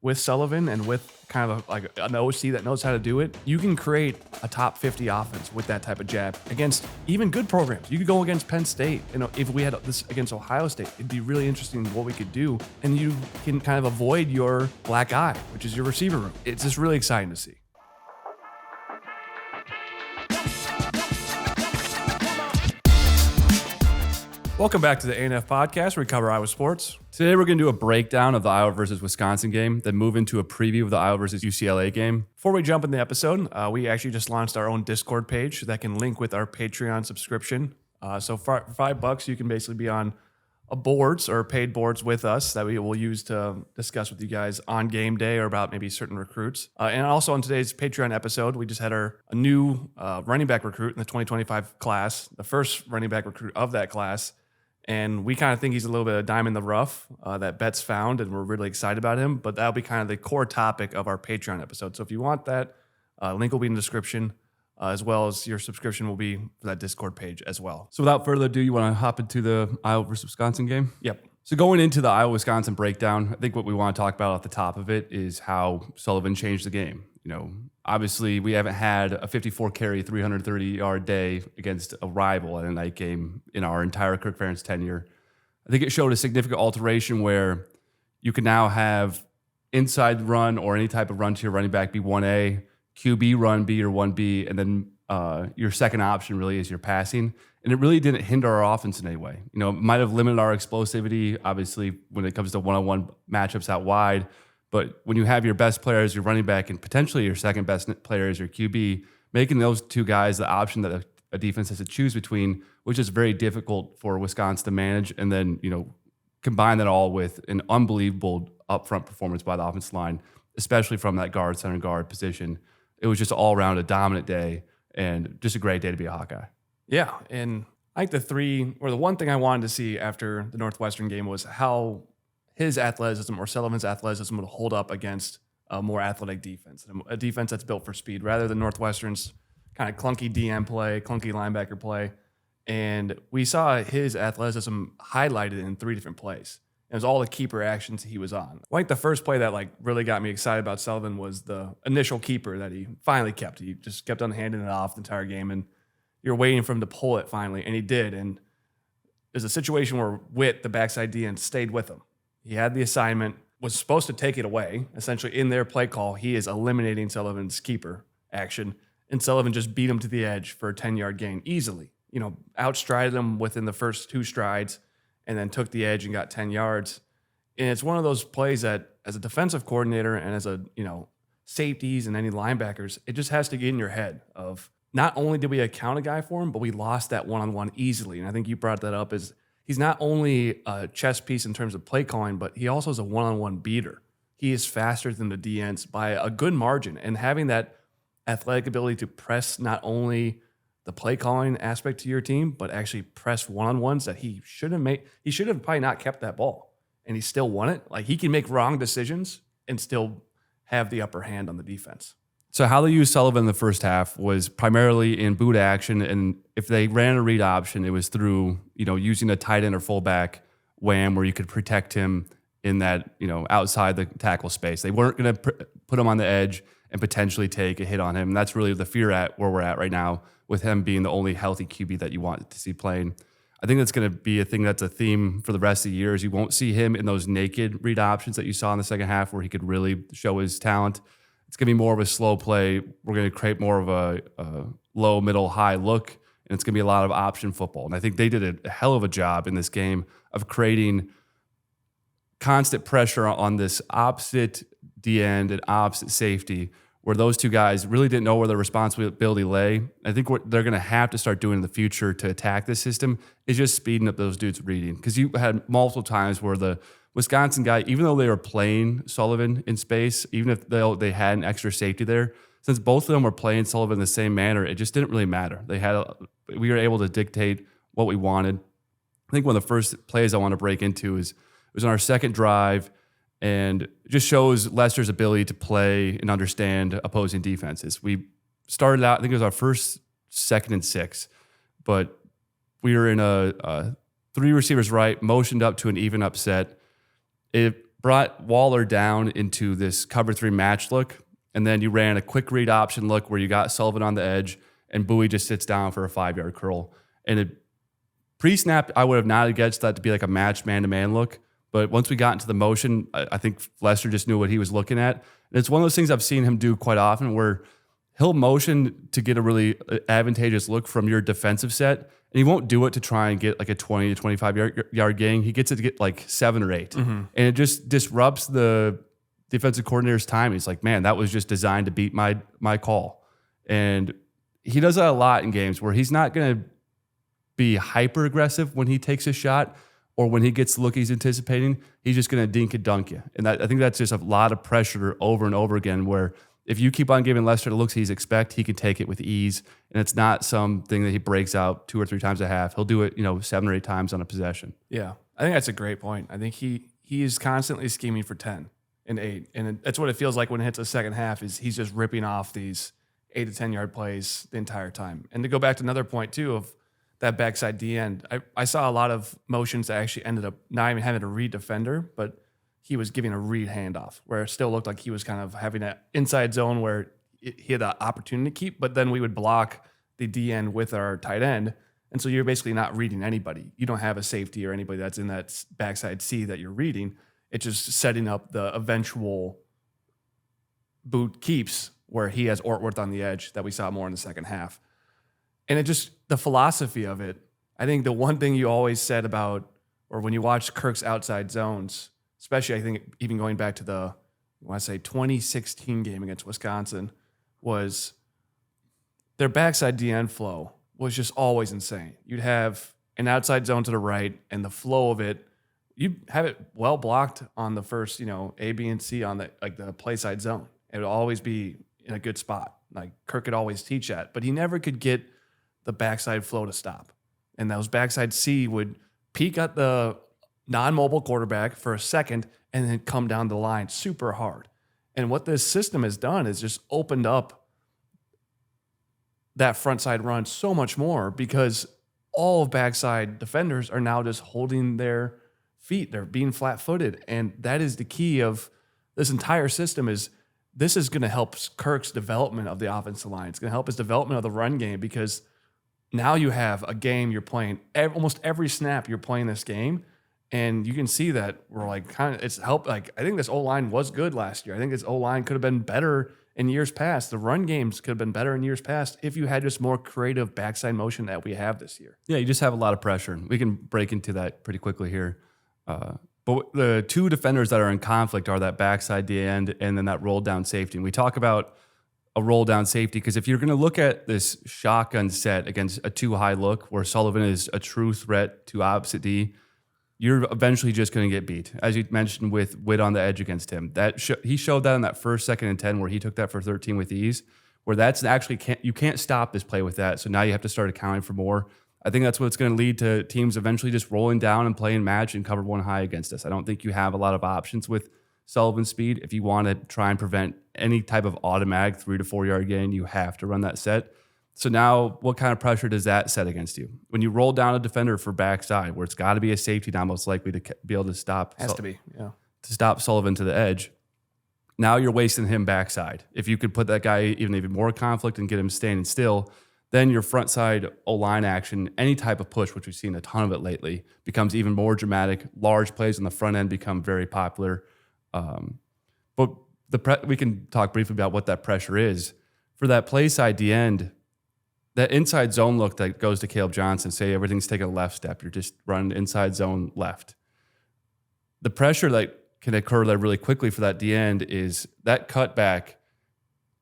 with Sullivan and with kind of like an OC that knows how to do it, you can create a top 50 offense with that type of jab against even good programs. You could go against Penn State. If we had this against Ohio State, it'd be really interesting what we could do. And you can kind of avoid your black eye, which is your receiver room. It's just really exciting to see. Welcome back to the ANF Podcast, where we cover Iowa sports. Today, we're going to do a breakdown of the Iowa versus Wisconsin game, then move into a preview of the Iowa versus UCLA game. Before we jump in the episode, we actually just launched our own Discord page that can link with our Patreon subscription. So for $5, you can basically be on boards or paid boards with us that we will use to discuss with you guys on game day or about maybe certain recruits. And also on today's Patreon episode, we just had a new running back recruit in the 2025 class, the first running back recruit of that class. And we kind of think he's a little bit of a dime in the rough that Betts found, and we're really excited about him. But that'll be kind of the core topic of our Patreon episode. So if you want that, link will be in the description, as well as your subscription will be for that Discord page as well. So without further ado, you want to hop into the Iowa versus Wisconsin game? Yep. So going into the Iowa-Wisconsin breakdown, I think what we want to talk about at the top of it is how Sullivan changed the game. You know, obviously we haven't had a 54-carry, 330-yard day against a rival at a night game in our entire Kirk Ferentz tenure. I think it showed a significant alteration where you can now have inside run or any type of run to your running back be 1A, QB run be your 1B, and then your second option really is your passing. And it really didn't hinder our offense in any way. You know, it might have limited our explosivity, obviously, when it comes to one-on-one matchups out wide. But when you have your best player as your running back and potentially your second best player as your QB, making those two guys the option that a defense has to choose between, which is very difficult for Wisconsin to manage, and then, you know, combine that all with an unbelievable upfront performance by the offensive line, especially from that guard, center guard position. It was just all around a dominant day and just a great day to be a Hawkeye. Yeah, and I think the one thing I wanted to see after the Northwestern game was how his athleticism or Sullivan's athleticism would hold up against a more athletic defense, a defense that's built for speed, rather than Northwestern's kind of clunky DM play, clunky linebacker play. And we saw his athleticism highlighted in 3 different plays. It was all the keeper actions he was on. I think the first play that really got me excited about Sullivan was the initial keeper that he finally kept. He just kept on handing it off the entire game, and you're waiting for him to pull it finally, and he did. And there's a situation where Witt, the backside DN, stayed with him. He had the assignment, was supposed to take it away. Essentially, in their play call, he is eliminating Sullivan's keeper action, and Sullivan just beat him to the edge for a 10-yard gain easily. You know, outstrided him within the first 2 strides, and then took the edge and got 10 yards. And it's one of those plays that, as a defensive coordinator and as safeties and any linebackers, it just has to get in your head of not only did we account a guy for him, but we lost that one-on-one easily. And I think you brought that up as he's not only a chess piece in terms of play calling, but he also is a one-on-one beater. He is faster than the DNs by a good margin. And having that athletic ability to press not only the play calling aspect to your team, but actually press one-on-ones that he should have made. He should have probably not kept that ball, and he still won it. Like, he can make wrong decisions and still have the upper hand on the defense. So how they used Sullivan in the first half was primarily in boot action, and if they ran a read option, it was through, using a tight end or fullback wham where you could protect him in that, outside the tackle space. They weren't going to put him on the edge and potentially take a hit on him. And that's really the fear at where we're at right now, with him being the only healthy QB that you want to see playing. I think that's going to be a thing that's a theme for the rest of the year, is you won't see him in those naked read options that you saw in the second half where he could really show his talent. It's going to be more of a slow play. We're going to create more of a low, middle, high look, and it's going to be a lot of option football. And I think they did a hell of a job in this game of creating constant pressure on this opposite D-end and opposite safety, where those two guys really didn't know where their responsibility lay. I think what they're going to have to start doing in the future to attack this system is just speeding up those dudes' reading. Because you had multiple times where the Wisconsin guy, even though they were playing Sullivan in space, even if they had an extra safety there, since both of them were playing Sullivan in the same manner, it just didn't really matter. We were able to dictate what we wanted. I think one of the first plays I want to break into was on our second drive, and it just shows Leicester's ability to play and understand opposing defenses. We started out, I think it was our first 2nd and 6, but we were in a 3 receivers right, motioned up to an even upset. By brought Waller down into this cover 3 match look, and then you ran a quick read option look where you got Sullivan on the edge, and Bowie just sits down for a 5-yard curl. And pre-snap, I would have not guessed that to be like a match man-to-man look. But once we got into the motion, I think Lester just knew what he was looking at. And it's one of those things I've seen him do quite often where he'll motion to get a really advantageous look from your defensive set, and he won't do it to try and get like a 20 to 25-yard gain. He gets it to get like 7 or 8. Mm-hmm. And it just disrupts the defensive coordinator's time. He's like, man, that was just designed to beat my call. And he does that a lot in games where he's not going to be hyper aggressive when he takes a shot or when he gets the look he's anticipating. He's just going to dink and dunk you. And I think that's just a lot of pressure over and over again, where if you keep on giving Lester the looks he's expect, he can take it with ease. And it's not something that he breaks out 2 or 3 times a half. He'll do it, 7 or 8 times on a possession. Yeah. I think that's a great point. I think he is constantly scheming for 10 and 8. And that's what it feels like when it hits the second half, is he's just ripping off these 8 to 10-yard plays the entire time. And to go back to another point too of that backside D end, I saw a lot of motions that actually ended up not even having a read defender, but he was giving a read handoff where it still looked like he was kind of having an inside zone where he had the opportunity to keep, but then we would block the D end with our tight end. And so you're basically not reading anybody. You don't have a safety or anybody that's in that backside C that you're reading. It's just setting up the eventual boot keeps where he has Ortworth on the edge that we saw more in the second half. And it just, the philosophy of it, I think the one thing you always said about, or when you watch Kirk's outside zones, especially I think even going back to the, I want to say 2016 game against Wisconsin, was their backside DN flow was just always insane. You'd have an outside zone to the right, and the flow of it, you'd have it well blocked on the first, A, B, and C on the play side zone. It would always be in a good spot. Like Kirk could always teach that, but he never could get the backside flow to stop. And those backside C would peak at the non-mobile quarterback for a second and then come down the line super hard. And what this system has done is just opened up that front side run so much more, because all of backside defenders are now just holding their feet. They're being flat-footed. And that is the key of this entire system. Is this is going to help Kirk's development of the offensive line. It's going to help his development of the run game, because now you have a game you're playing. Almost every snap you're playing this game, and you can see that we're like kind of, it's helped. Like, I think this O-line was good last year. I think this O-line could have been better in years past. The run games could have been better in years past if you had just more creative backside motion that we have this year. Yeah, you just have a lot of pressure. We can break into that pretty quickly here. But the 2 defenders that are in conflict are that backside D end and then that roll down safety. And we talk about a roll down safety because if you're going to look at this shotgun set against a 2-high look where Sullivan is a true threat to opposite D, you're eventually just going to get beat. As you mentioned with Witt on the edge against him, he showed that in that first, 2nd, and 10 where he took that for 13 with ease, where that's actually you can't stop this play with that. So now you have to start accounting for more. I think that's what's going to lead to teams eventually just rolling down and playing match and cover 1 high against us. I don't think you have a lot of options with Sullivan's speed. If you want to try and prevent any type of automatic 3 to 4 yard gain, you have to run that set. So now what kind of pressure does that set against you? When you roll down a defender for backside, where it's got to be a safety now most likely to be able to stop. Has to be, yeah. To stop Sullivan to the edge. Now you're wasting him backside. If you could put that guy even more conflict and get him standing still, then your front side O-line action, any type of push, which we've seen a ton of it lately, becomes even more dramatic. Large plays on the front end become very popular. But we can talk briefly about what that pressure is. For that play side D end, that inside zone look that goes to Caleb Johnson, say everything's taking a left step, you're just running inside zone left. The pressure that can occur there really quickly for that D end is that cutback,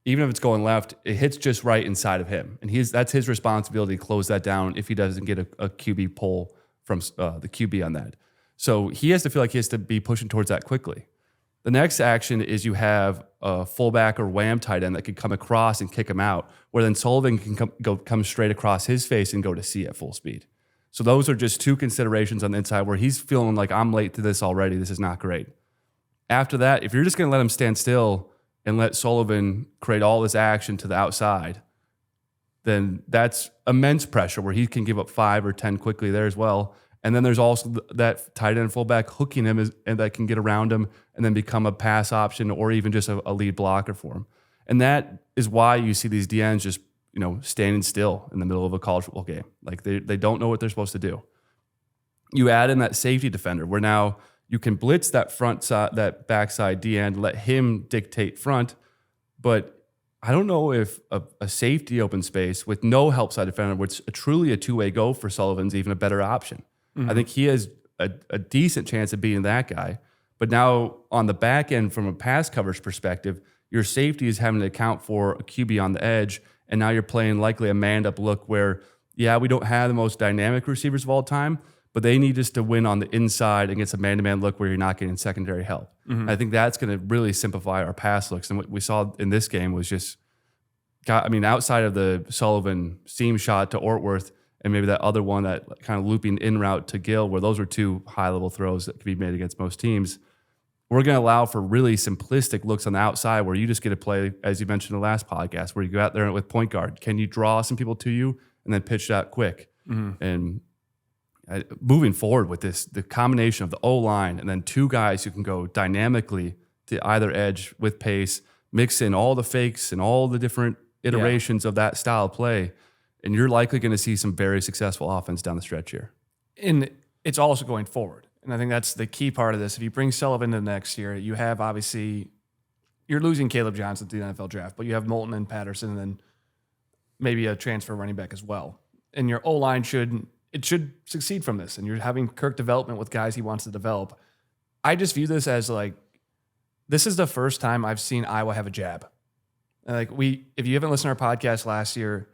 even if it's going left, it hits just right inside of him. And that's his responsibility to close that down if he doesn't get a QB pull from the QB on that. So he has to feel like he has to be pushing towards that quickly. The next action is you have a fullback or wham tight end that could come across and kick him out, where then Sullivan can come straight across his face and go to C at full speed. So those are just 2 considerations on the inside where he's feeling like, I'm late to this already. This is not great. After that, if you're just going to let him stand still and let Sullivan create all this action to the outside, then that's immense pressure where he can give up 5 or 10 quickly there as well. And then there's also that tight end fullback hooking him and that can get around him and then become a pass option or even just a lead blocker for him. And that is why you see these DNs just, standing still in the middle of a college football game. Like they don't know what they're supposed to do. You add in that safety defender where now you can blitz that front side, that backside DN, let him dictate front. But I don't know if a safety open space with no help side defender, which truly a two-way go for Sullivan's even a better option. Mm-hmm. I think he has a decent chance of beating that guy. But now on the back end, from a pass coverage perspective, your safety is having to account for a QB on the edge, and now you're playing likely a manned-up look where, we don't have the most dynamic receivers of all time, but they need us to win on the inside against a man-to-man look where you're not getting secondary help. Mm-hmm. I think that's going to really simplify our pass looks. And what we saw in this game was just, outside of the Sullivan seam shot to Ortworth and maybe that other one, that kind of looping in route to Gill, where those are two high-level throws that can be made against most teams, we're going to allow for really simplistic looks on the outside where you just get to play, as you mentioned in the last podcast, where you go out there with point guard. Can you draw some people to you and then pitch that quick? Mm-hmm. And moving forward with this, the combination of the O-line and then two guys who can go dynamically to either edge with pace, mix in all the fakes and all the different iterations of that style of play, and you're likely going to see some very successful offense down the stretch here. And it's also going forward. And I think that's the key part of this. If you bring Sullivan to next year, you have obviously, you're losing Caleb Johnson to the NFL draft, but you have Moulton and Patterson and then maybe a transfer running back as well. And your O-line should succeed from this. And you're having Kirk development with guys he wants to develop. I just view this as this is the first time I've seen Iowa have a jab. And if you haven't listened to our podcast last year,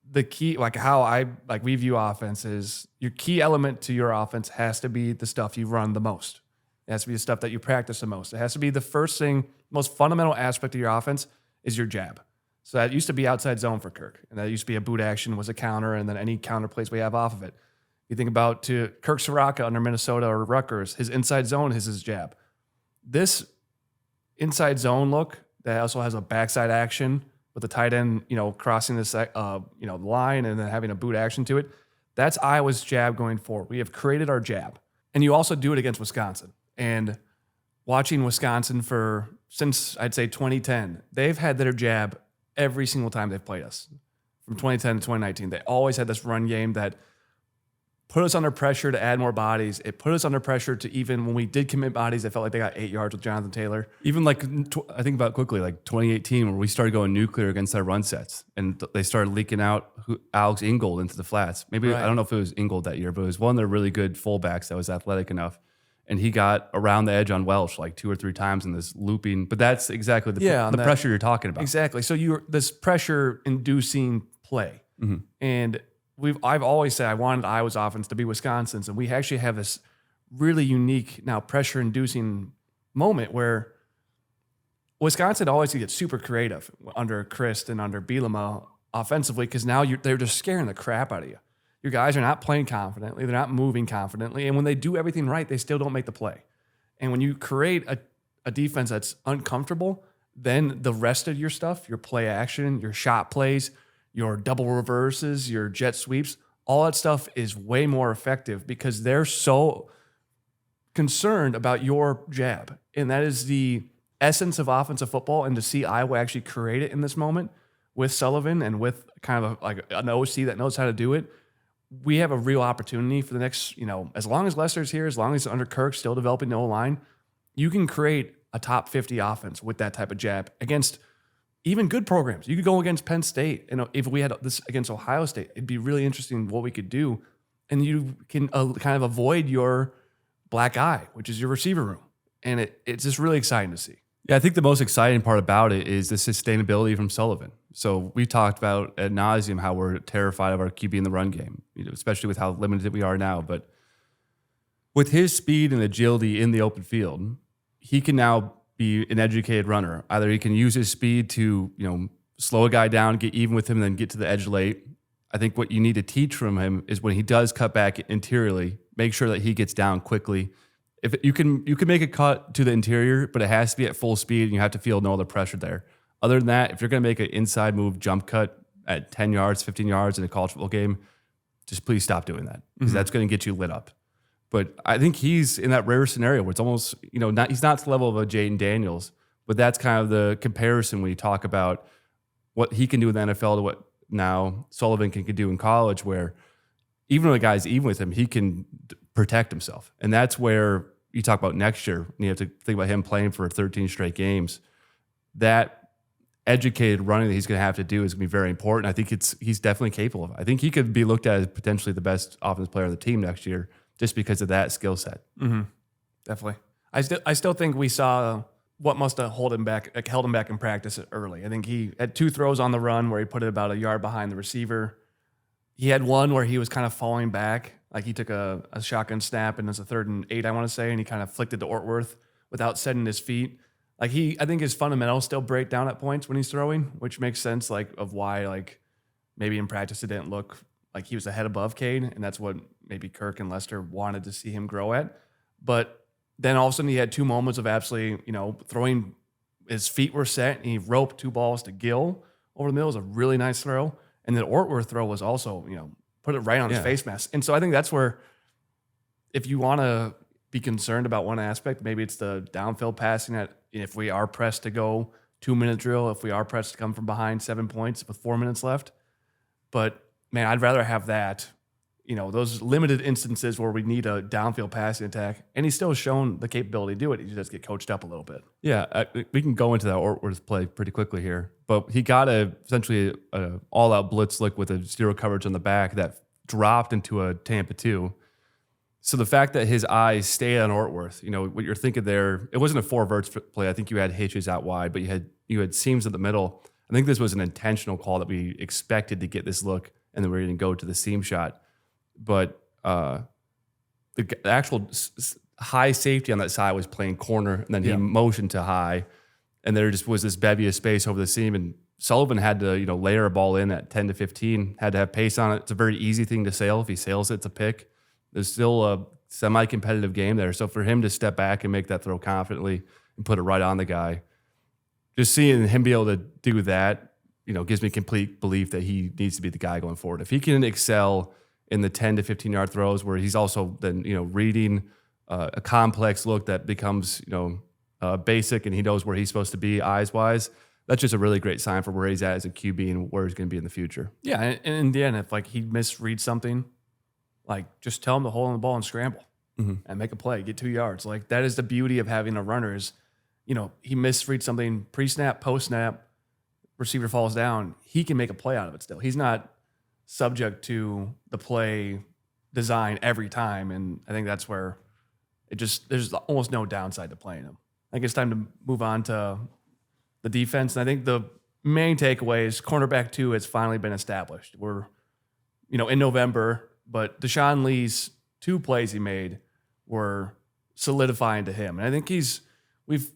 the key, we view offense is your key element to your offense has to be the stuff you run the most. It has to be the stuff that you practice the most. It has to be the first thing, most fundamental aspect of your offense is your jab. So that used to be outside zone for Kirk. And that used to be a boot action was a counter, and then any counter plays we have off of it. You think about to Kirk Soraka under Minnesota or Rutgers, his inside zone is his jab. This inside zone look that also has a backside action with the tight end, crossing this, line and then having a boot action to it. That's Iowa's jab going forward. We have created our jab. And you also do it against Wisconsin. And watching Wisconsin since I'd say 2010, they've had their jab every single time they've played us. From 2010 to 2019, they always had this run game that put us under pressure to add more bodies. It put us under pressure to, even when we did commit bodies, I felt like they got 8 yards with Jonathan Taylor. Even I think about quickly, 2018, where we started going nuclear against our run sets, and they started leaking out Alex Ingold into the flats. Maybe, right. I don't know if it was Ingold that year, but it was one of their really good fullbacks that was athletic enough. And he got around the edge on Welch 2 or 3 times in this looping. But that's exactly the pressure you're talking about. Exactly. So this pressure-inducing play. Mm-hmm. And I've always said I wanted Iowa's offense to be Wisconsin's, and we actually have this really unique now pressure-inducing moment where Wisconsin always gets super creative under Christ and under Bielema offensively because now they're just scaring the crap out of you. Your guys are not playing confidently. They're not moving confidently. And when they do everything right, they still don't make the play. And when you create a defense that's uncomfortable, then the rest of your stuff, your play action, your shot plays, your double reverses, your jet sweeps, all that stuff is way more effective because they're so concerned about your jab. And that is the essence of offensive football. And to see Iowa actually create it in this moment with Sullivan and with kind of an OC that knows how to do it, we have a real opportunity for the next, as long as Lester's here, as long as under Kirk still developing the O-line, you can create a top 50 offense with that type of jab against even good programs. You could go against Penn State. If we had this against Ohio State, it'd be really interesting what we could do. And you can kind of avoid your black eye, which is your receiver room. And it's just really exciting to see. Yeah, I think the most exciting part about it is the sustainability from Sullivan. So we talked about ad nauseum how we're terrified of our QB in the run game, especially with how limited we are now. But with his speed and agility in the open field, he can now be an educated runner. Either he can use his speed to, slow a guy down, get even with him, and then get to the edge late. I think what you need to teach from him is when he does cut back interiorly, make sure that he gets down quickly. If you can make a cut to the interior, but it has to be at full speed and you have to feel no other pressure there. Other than that, if you're going to make an inside move jump cut at 10 yards, 15 yards in a college football game, just please stop doing that because that's going to get you lit up. But I think he's in that rare scenario where it's almost, he's not to the level of a Jaden Daniels, but that's kind of the comparison when you talk about what he can do in the NFL to what now Sullivan can do in college, where even when a guy's even with him, he can protect himself. And that's where you talk about next year, and you have to think about him playing for 13 straight games. That educated running that he's going to have to do is going to be very important. I think he's definitely capable of it. I think he could be looked at as potentially the best offensive player on the team next year just because of that skill set. Mm-hmm. Definitely. I still think we saw what must have held him back in practice early. I think he had 2 throws on the run where he put it about a yard behind the receiver. He had one where he was kind of falling back. Like he took a shotgun snap and it was a 3rd and 8, I want to say, and he kind of flicked it to Ortworth without setting his feet. Like I think his fundamentals still break down at points when he's throwing, which makes sense of why maybe in practice it didn't look like he was a head above Cade, and that's what maybe Kirk and Lester wanted to see him grow at. But then all of a sudden he had 2 moments of absolutely, throwing. His feet were set and he roped 2 balls to Gill over the middle. It was a really nice throw. And the Ortworth throw was also, put it right on his face mask. And so I think that's where, if you want to be concerned about one aspect, maybe it's the downfield passing. If we are pressed to go 2-minute drill, if we are pressed to come from behind 7 points with 4 minutes left. But man, I'd rather have that, those limited instances where we need a downfield passing attack. And he's still shown the capability to do it. He just get coached up a little bit. Yeah, we can go into that Ortworth play pretty quickly here. But he got essentially an all-out blitz look with a 0 coverage on the back that dropped into a Tampa 2. So the fact that his eyes stayed on Ortworth, what you're thinking there, it wasn't a 4 verts play. I think you had hitches out wide, but you had seams at the middle. I think this was an intentional call that we expected to get this look, and then we were going to go to the seam shot. But the actual high safety on that side was playing corner, and then he motioned to high, and there just was this bevy of space over the seam, and Sullivan had to layer a ball in at 10 to 15, had to have pace on it. It's a very easy thing to sail. If he sails it, it's a pick. There's still a semi-competitive game there. So for him to step back and make that throw confidently and put it right on the guy, just seeing him be able to do that, gives me complete belief that he needs to be the guy going forward. If he can excel in the 10 to 15-yard throws where he's also then, reading a complex look that becomes, basic, and he knows where he's supposed to be eyes-wise, that's just a really great sign for where he's at as a QB and where he's going to be in the future. Yeah, and in the end, if he misreads something, just tell him to hold on the ball and scramble and make a play, get 2 yards. That is the beauty of having a runner is, he misreads something pre-snap, post-snap, receiver falls down, he can make a play out of it still. He's not subject to the play design every time, and I think that's where there's almost no downside to playing him. I think it's time to move on to the defense, and I think the main takeaway is cornerback 2 has finally been established. We're, in November, but Deshaun Lee's 2 plays he made were solidifying to him. And I think we've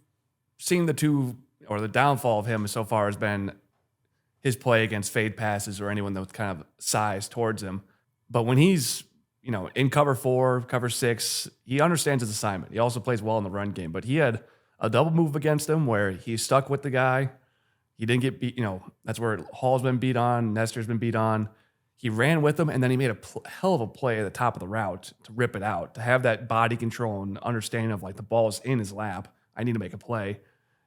seen the downfall of him so far has been his play against fade passes or anyone that was kind of sized towards him. But when he's, in cover 4, cover 6, he understands his assignment. He also plays well in the run game, but he had a double move against him where he stuck with the guy. He didn't get beat, that's where Hall's been beat on, Nestor's been beat on. He ran with him, and then he made a hell of a play at the top of the route to rip it out, to have that body control and understanding of the ball's in his lap. I need to make a play.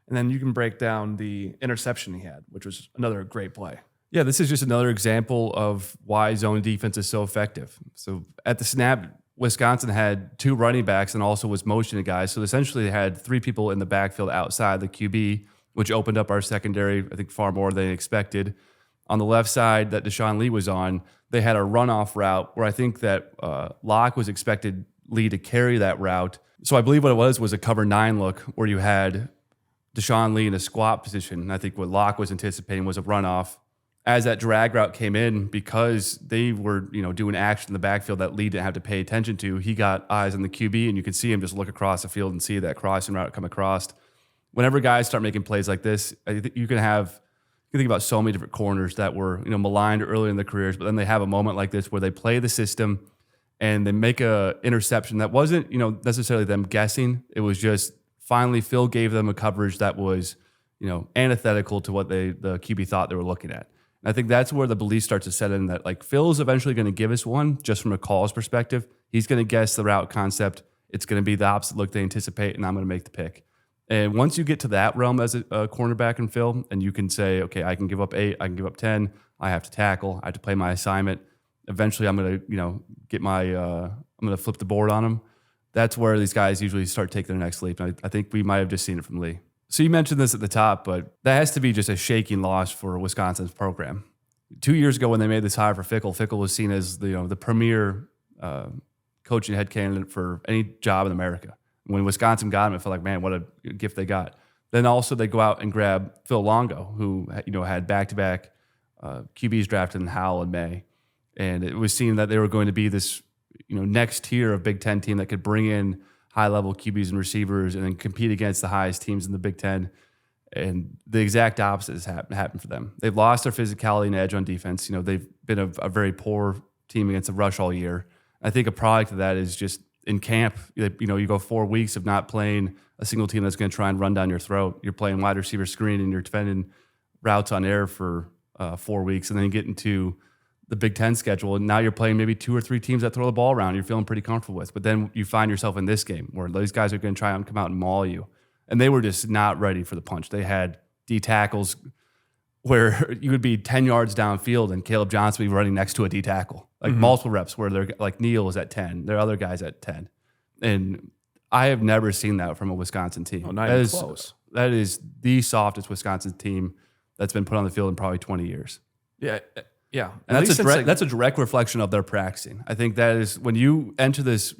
And then you can break down the interception he had, which was another great play. Yeah, this is just another example of why zone defense is so effective. So at the snap, Wisconsin had 2 running backs and also was motioning guys. So essentially they had 3 people in the backfield outside the QB, which opened up our secondary, I think, far more than expected. On the left side that Deshaun Lee was on, they had a runoff route where I think that Locke was expected Lee to carry that route. So I believe what it was a cover 9 look where you had Deshaun Lee in a squat position. And I think what Locke was anticipating was a runoff. As that drag route came in, because they were doing action in the backfield that Lee didn't have to pay attention to, he got eyes on the QB, and you could see him just look across the field and see that crossing route come across. Whenever guys start making plays like this, I think you can think about so many different corners that were maligned early in their careers, but then they have a moment like this where they play the system and they make a interception that wasn't necessarily them guessing. It was just finally Phil gave them a coverage that was antithetical to what the QB thought they were looking at. And I think that's where the belief starts to set in that Phil's eventually going to give us one just from a calls perspective. He's going to guess the route concept. It's going to be the opposite look they anticipate, and I'm going to make the pick. And once you get to that realm as a cornerback and Phil, and you can say, okay, I can give up 8, I can give up 10, I have to tackle, I have to play my assignment. Eventually, I'm going to, get my, I'm going to flip the board on them. That's where these guys usually start taking their next leap. And I think we might have just seen it from Lee. So you mentioned this at the top, but that has to be just a shaking loss for Wisconsin's program. 2 years ago when they made this hire for Fickell was seen as the premier coaching head candidate for any job in America. When Wisconsin got him, it felt like, man, what a gift they got. Then also they go out and grab Phil Longo, who had back-to-back QBs drafted in Howell in May, and it was seen that they were going to be this next tier of Big Ten team that could bring in high-level QBs and receivers and then compete against the highest teams in the Big Ten. And the exact opposite has happened for them. They've lost their physicality and edge on defense. They've been a very poor team against the rush all year. I think a product of that is just in camp, you go 4 weeks of not playing a single team that's going to try and run down your throat. You're playing wide receiver screen and you're defending routes on air for 4 weeks, and then you get into the Big Ten schedule, and now you're playing maybe 2 or 3 teams that throw the ball around you're feeling pretty comfortable with. But then you find yourself in this game where those guys are going to try and come out and maul you. And they were just not ready for the punch. They had D tackles where you would be 10 yards downfield and Caleb Johnson would be running next to a D tackle. Multiple reps where they're like Neal is at 10. There are other guys at 10. And I have never seen that from a Wisconsin team. Oh, not even close. That is the softest Wisconsin team that's been put on the field in probably 20 years. Yeah. Yeah. And that's a direct reflection of their practicing. I think that is when you enter this,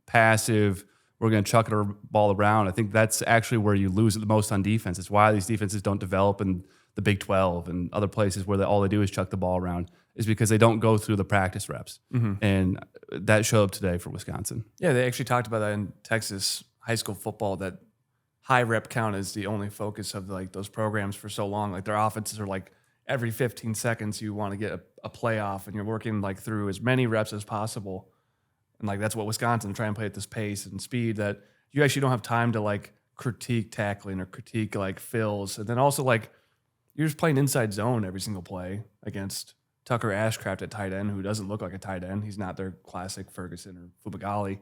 passive, we're going to chuck the ball around. I think that's actually where you lose it the most on defense. It's why these defenses don't develop in the Big 12 and other places where all they do is chuck the ball around, is because they don't go through the practice reps. Mm-hmm. And that showed up today for Wisconsin. Yeah, they actually talked about that in Texas high school football, that high rep count is the only focus of those programs for so long. Like their offenses are like every 15 seconds you want to get a playoff, and you're working through as many reps as possible. And that's what Wisconsin try and play at this pace and speed that you actually don't have time to critique tackling or critique fills. And then also you're just playing inside zone every single play against Tucker Ashcraft at tight end, who doesn't look like a tight end. He's not their classic Ferguson or Fumagalli.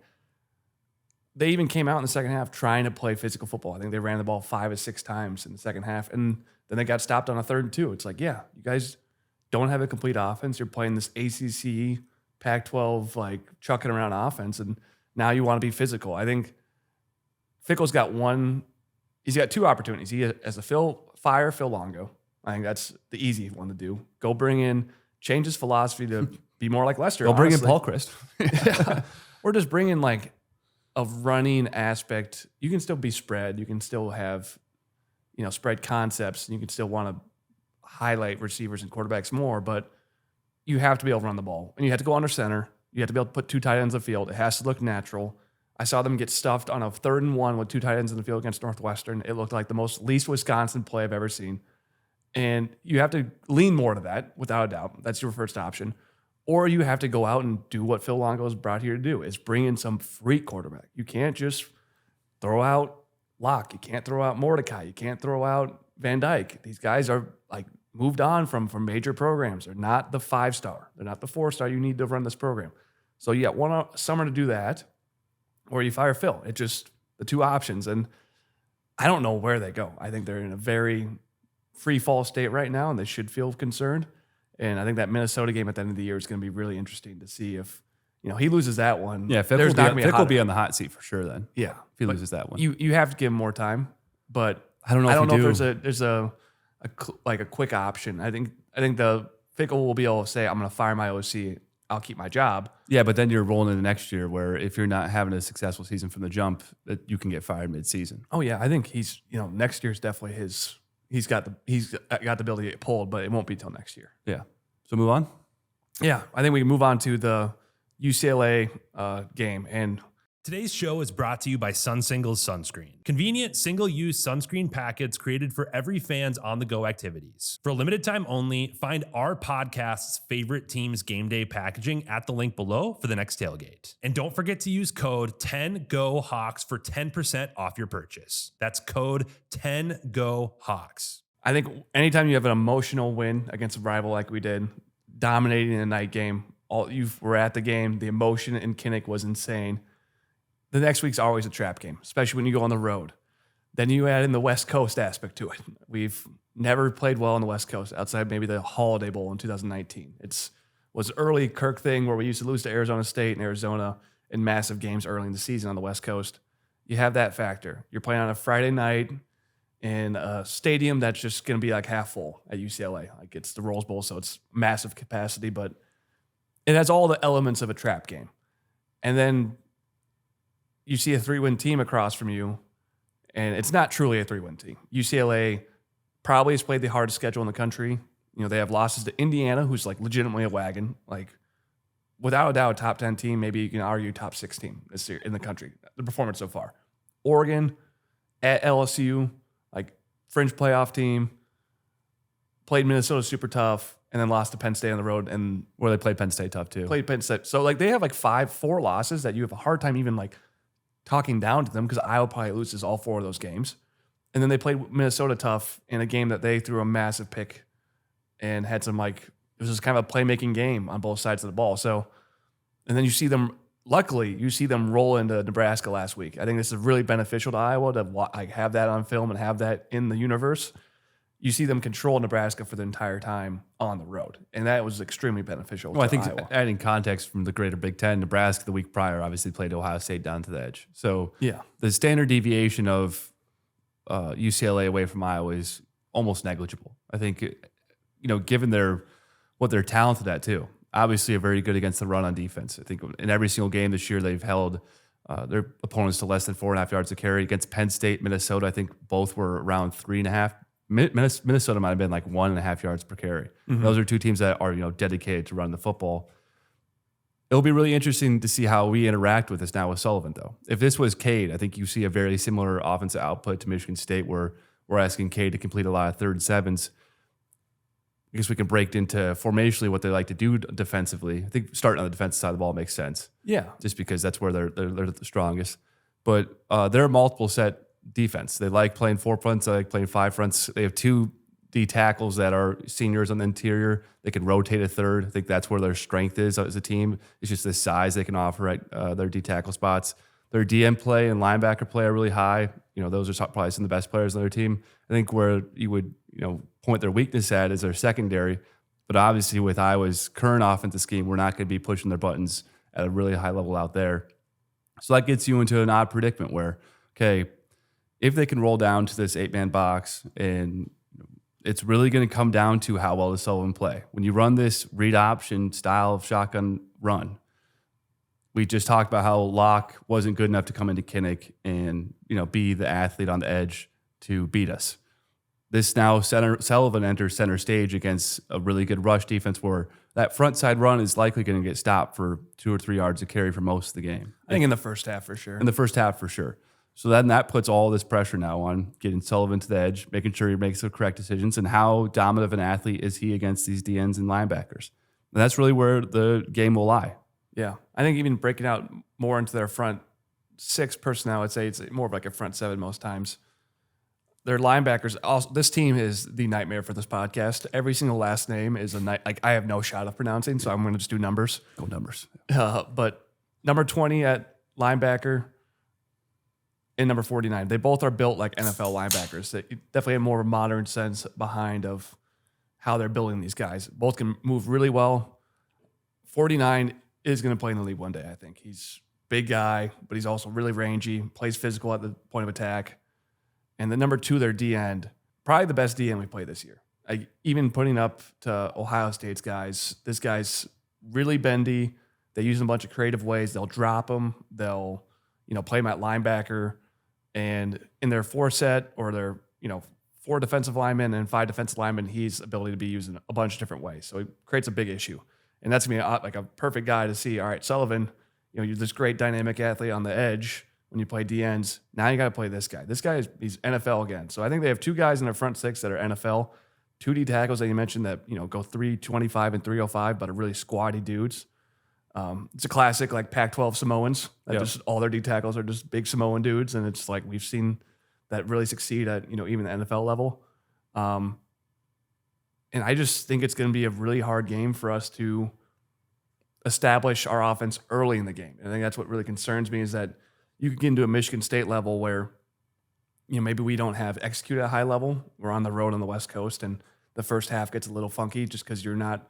They even came out in the second half trying to play physical football. I think they ran the ball 5 or 6 times in the second half, and then they got stopped on a 3rd and 2. It's you guys don't have a complete offense. You're playing this ACC, Pac-12, chucking around offense, and now you want to be physical. I think Fickell's got he's got 2 opportunities. He has a Phil Longo. I think that's the easy one to do. Go bring in, change his philosophy to be more like Lester. Go bring in Paul Christ. Yeah. Or just bring in a running aspect. You can still be spread. You can still have, spread concepts. And you can still want to highlight receivers and quarterbacks more, but you have to be able to run the ball. And you have to go under center. You have to be able to put 2 tight ends on the field. It has to look natural. I saw them get stuffed on a 3rd and 1 with 2 tight ends in the field against Northwestern. It looked like the least Wisconsin play I've ever seen. And you have to lean more to that, without a doubt. That's your first option. Or you have to go out and do what Phil Longo is brought here to do, is bring in some freak quarterback. You can't just throw out Locke. You can't throw out Mordecai. You can't throw out Van Dyke. These guys are moved on from major programs. They're not the 5-star. They're not the 4-star you need to run this program. So you got one summer to do that, or you fire Phil. It's just the 2 options. And I don't know where they go. I think they're in a very free fall state right now, and they should feel concerned. And I think that Minnesota game at the end of the year is going to be really interesting to see if he loses that one. Yeah, Fick will be on the hot seat for sure then. Yeah, if he loses that one. You have to give him more time, but I don't know if there's a quick option. I think the Fickell will be able to say, I'm going to fire my OC. I'll keep my job. Yeah, but then you're rolling into next year where if you're not having a successful season from the jump, that you can get fired mid-season. Oh yeah, I think he's next year's definitely his. He's got the ability to get pulled, but it won't be till next year. Yeah. So move on? Yeah. I think we can move on to the UCLA game. And today's show is brought to you by SunSingles Sunscreen. Convenient, single-use sunscreen packets created for every fan's on-the-go activities. For a limited time only, find our podcast's favorite team's game day packaging at the link below for the next tailgate. And don't forget to use code 10GOHAWKS for 10% off your purchase. That's code 10GOHAWKS. I think anytime you have an emotional win against a rival like we did, dominating a night game, you were at the game. The emotion in Kinnick was insane. The next week's always a trap game, especially when you go on the road. Then you add in the West Coast aspect to it. We've never played well on the West Coast outside maybe the Holiday Bowl in 2019. Was early Kirk thing where we used to lose to Arizona State and Arizona in massive games early in the season on the West Coast. You have that factor. You're playing on a Friday night in a stadium that's just going to be like half full at UCLA. Like it's the Rose Bowl, so it's massive capacity, but it has all the elements of a trap game. And then you see a 3-win team across from you, and it's not truly a 3-win team. UCLA probably has played the hardest schedule in the country. You know, they have losses to Indiana, who's like legitimately a wagon. Like, without a doubt, a top 10 team, maybe you can argue top 6 team this year in the country, the performance so far. Oregon, at LSU, like fringe playoff team, played Minnesota super tough, and then lost to Penn State on the road. And where they played Penn State tough too. Played Penn State. So like they have like 4 losses that you have a hard time even like talking down to them because Iowa probably loses all 4 of those games. And then they played Minnesota tough in a game that they threw a massive pick and had some like, it was just kind of a playmaking game on both sides of the ball. So, and then you see them, luckily, you see them roll into Nebraska last week. I think this is really beneficial to Iowa to like have that on film and have that in the universe. You see them control Nebraska for the entire time on the road. And that was extremely beneficial to I think Iowa. adding context from the greater Big Ten, Nebraska the week prior obviously played Ohio State down to the edge. So yeah, the standard deviation of UCLA away from Iowa is almost negligible. I think, given what they're talented at too. Obviously, are very good against the run on defense. I think in every single game this year, they've held their opponents to less than 4.5 yards a carry. Against Penn State, Minnesota, I think both were around 3.5. Minnesota might have been like 1.5 yards per carry. Mm-hmm. Those are 2 teams that are dedicated to run the football. It'll be really interesting to see how we interact with this now with Sullivan, though. If this was Cade, I think you see a very similar offensive output to Michigan State, where we're asking Cade to complete a lot of 3rd and 7s. I guess we can break into formationally what they like to do defensively. I think starting on the defensive side of the ball makes sense. Yeah. Just because that's where they're the strongest. But they're a multiple set defense. They like playing 4 fronts. They like playing 5 fronts. They have 2 D tackles that are seniors on the interior. They can rotate a 3rd. I think that's where their strength is as a team. It's just the size they can offer at their D tackle spots. Their DM play and linebacker play are really high. Those are probably some of the best players on their team. I think where you would, point their weakness at is their secondary. But obviously with Iowa's current offensive scheme, we're not going to be pushing their buttons at a really high level out there. So that gets you into an odd predicament where, okay, if they can roll down to this 8-man box, and it's really going to come down to how well does Sullivan play. When you run this read option style of shotgun run, we just talked about how Locke wasn't good enough to come into Kinnick and be the athlete on the edge to beat us. This now Sullivan enters center stage against a really good rush defense where that front side run is likely going to get stopped for 2 or 3 yards of carry for most of the game. I think in the first half for sure. In the first half for sure. So then that puts all this pressure now on getting Sullivan to the edge, making sure he makes the correct decisions, and how dominant of an athlete is he against these DNs and linebackers. And that's really where the game will lie. Yeah. I think even breaking out more into their front 6 personnel, I'd say it's more of like a front 7 most times. Their linebackers, also, this team is the nightmare for this podcast. Every single last name is like I have no shot of pronouncing, so I'm going to just do numbers. Go numbers. But number 20 at linebacker and number 49, they both are built like NFL linebackers. They definitely have more of a modern sense behind of how they're building these guys. Both can move really well. 49 is going to play in the league one day, I think. He's a big guy, but he's also really rangy, plays physical at the point of attack. And the number 2, their D-end, probably the best D-end we played this year. Even putting up to Ohio State's guys, this guy's really bendy. They use him a bunch of creative ways. They'll drop him. They'll, play him at linebacker. And in their 4 set or their, 4 defensive linemen and 5 defensive linemen, he's ability to be used in a bunch of different ways. So he creates a big issue. And that's going to be like a perfect guy to see. All right, Sullivan, you're this great dynamic athlete on the edge. When you play DNs, now you got to play this guy. This guy he's NFL again. So I think they have 2 guys in their front 6 that are NFL, 2 D tackles that you mentioned that go 325 and 305, but are really squatty dudes. It's a classic like Pac-12 Samoans. That just all their D tackles are just big Samoan dudes, and it's like we've seen that really succeed at even the NFL level. And I just think it's going to be a really hard game for us to establish our offense early in the game. And I think that's what really concerns me is that you can get into a Michigan State level where, maybe we don't have execute at a high level. We're on the road on the West Coast, and the first half gets a little funky just because you're not